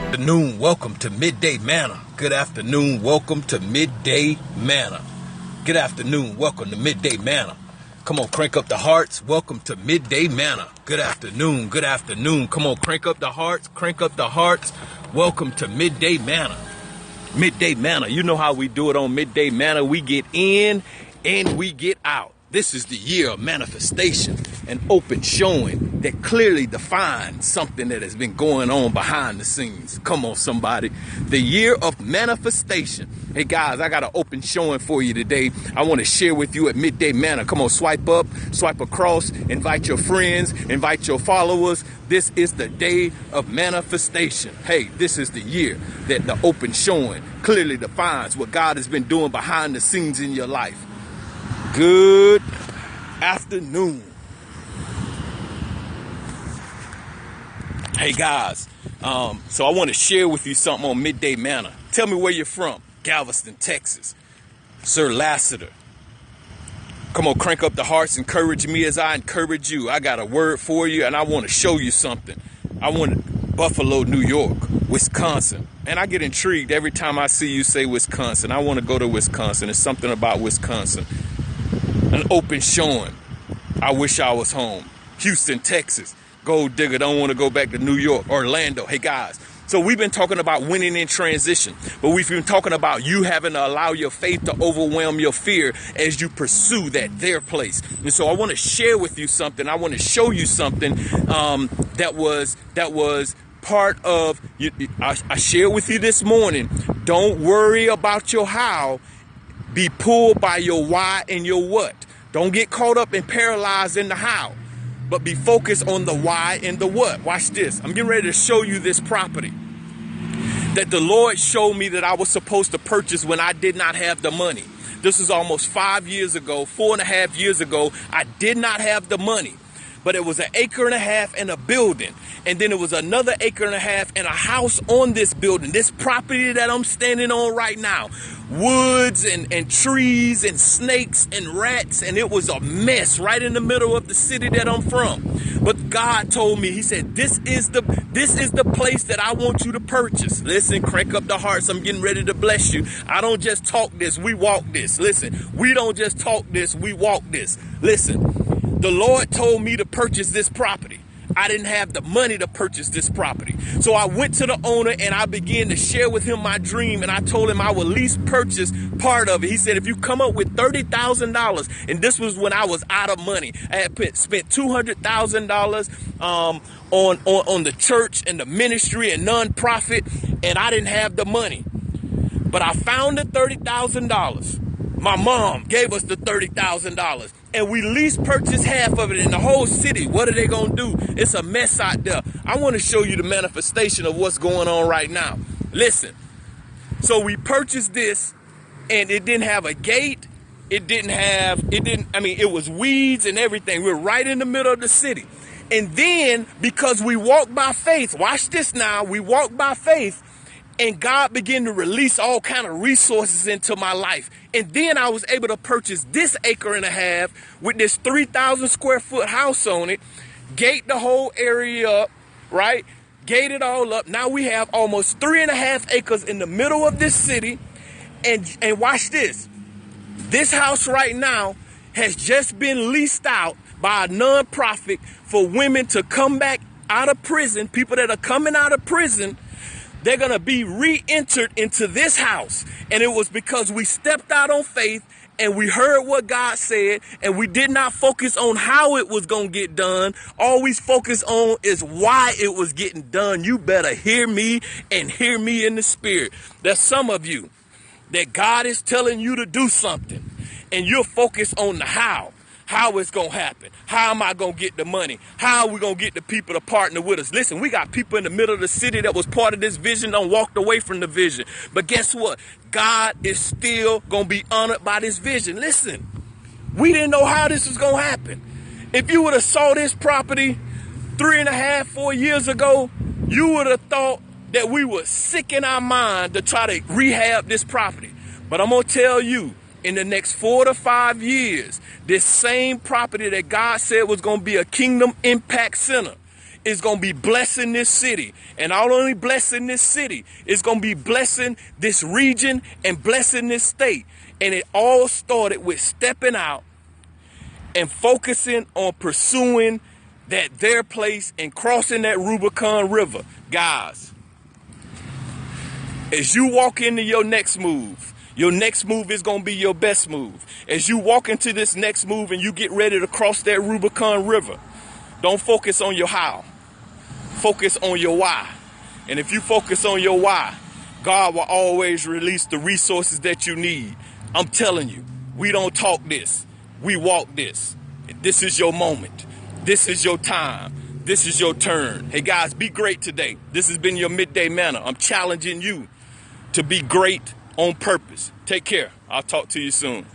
Afternoon, welcome to Midday Manna. Good afternoon, welcome to Midday Manna. Good afternoon, welcome to Midday Manna. Come on, crank up the hearts. Welcome to Midday Manna. Good afternoon, good afternoon. Come on, crank up the hearts, crank up the hearts. Welcome to Midday Manna. Midday Manna. You know how we do it on Midday Manna. We get in and we get out. This is the year of manifestation, an open showing that clearly defines something that has been going on behind the scenes. Come on, somebody. The year of manifestation. Hey, guys, I got an open showing for you today. I want to share with you at Midday Manna. Come on, swipe up, swipe across, invite your friends, invite your followers. This is the day of manifestation. Hey, this is the year that the open showing clearly defines what God has been doing behind the scenes in your life. Good afternoon. Hey guys, so I want to share with you something on Midday Manna. Tell me where you're from. Galveston, Texas. Sir Lassiter. Come on, crank up the hearts. Encourage me as I encourage you. I got a word for you, and I want to show you something. I want Buffalo, New York, Wisconsin. And I get intrigued every time I see you say Wisconsin. I want to go to Wisconsin. There's something about Wisconsin. An open showing. I wish I was home. Houston, Texas. Gold digger, don't want to go back to New York. Orlando. Hey guys, so we've been talking about winning in transition, but we've been talking about you having to allow your faith to overwhelm your fear as you pursue that their place. And so I want to share with you something. I want to show you something that was part of. I shared with you this morning. Don't worry about your how. Be pulled by your why and your what. Don't get caught up and paralyzed in the how, but be focused on the why and the what. Watch this. I'm getting ready to show you this property that the Lord showed me that I was supposed to purchase when I did not have the money. This is almost 5 years ago, 4.5 years ago. I did not have the money, but it was 1.5 acres and a building. And then it was another 1.5 acres and a house on this building, this property that I'm standing on right now. Woods and trees and snakes and rats, and it was a mess right in the middle of the city that I'm from. But God told me, he said, this is the place that I want you to purchase. Listen, crank up the hearts. I'm getting ready to bless you. I don't just talk this, we walk this. Listen, we don't just talk this, we walk this. Listen, the Lord told me to purchase this property. I didn't have the money to purchase this property. So I went to the owner and I began to share with him my dream, and I told him I would lease purchase part of it. He said, if you come up with $30,000, and this was when I was out of money. I had spent $200,000 on the church and the ministry and nonprofit, and I didn't have the money. But I found the $30,000. My mom gave us the $30,000. And we lease purchased half of it in the whole city. What are they going to do? It's a mess out there. I want to show you the manifestation of what's going on right now. Listen. So we purchased this, and it didn't have a gate. It was weeds and everything. We're right in the middle of the city. And then because we walk by faith, watch this now. We walk by faith. And God began to release all kind of resources into my life. And then I was able to purchase this 1.5 acres with this 3,000 square foot house on it, gate the whole area up, right? Gate it all up. Now we have almost 3.5 acres in the middle of this city. And watch this. This house right now has just been leased out by a nonprofit for women to come back out of prison, people that are coming out of prison. They're going to be re-entered into this house. And it was because we stepped out on faith and we heard what God said, and we did not focus on how it was going to get done. All we focus on is why it was getting done. You better hear me and hear me in the spirit. There's some of you that God is telling you to do something, and you're focused on the how. How it's going to happen. How am I going to get the money? How are we going to get the people to partner with us? Listen, we got people in the middle of the city that was part of this vision, done walked away from the vision. But guess what? God is still going to be honored by this vision. Listen, we didn't know how this was going to happen. If you would have saw this property 3.5, 4 years ago, you would have thought that we were sick in our mind to try to rehab this property. But I'm going to tell you, in the next 4 to 5 years, this same property that God said was going to be a kingdom impact center is going to be blessing this city. And not only blessing this city, it's going to be blessing this region and blessing this state. And it all started with stepping out and focusing on pursuing that their place and crossing that Rubicon River. Guys, as you walk into your next move is going to be your best move. As you walk into this next move and you get ready to cross that Rubicon River, don't focus on your how. Focus on your why. And if you focus on your why, God will always release the resources that you need. I'm telling you, we don't talk this. We walk this. This is your moment. This is your time. This is your turn. Hey guys, be great today. This has been your Midday Manna. I'm challenging you to be great on purpose. Take care. I'll talk to you soon.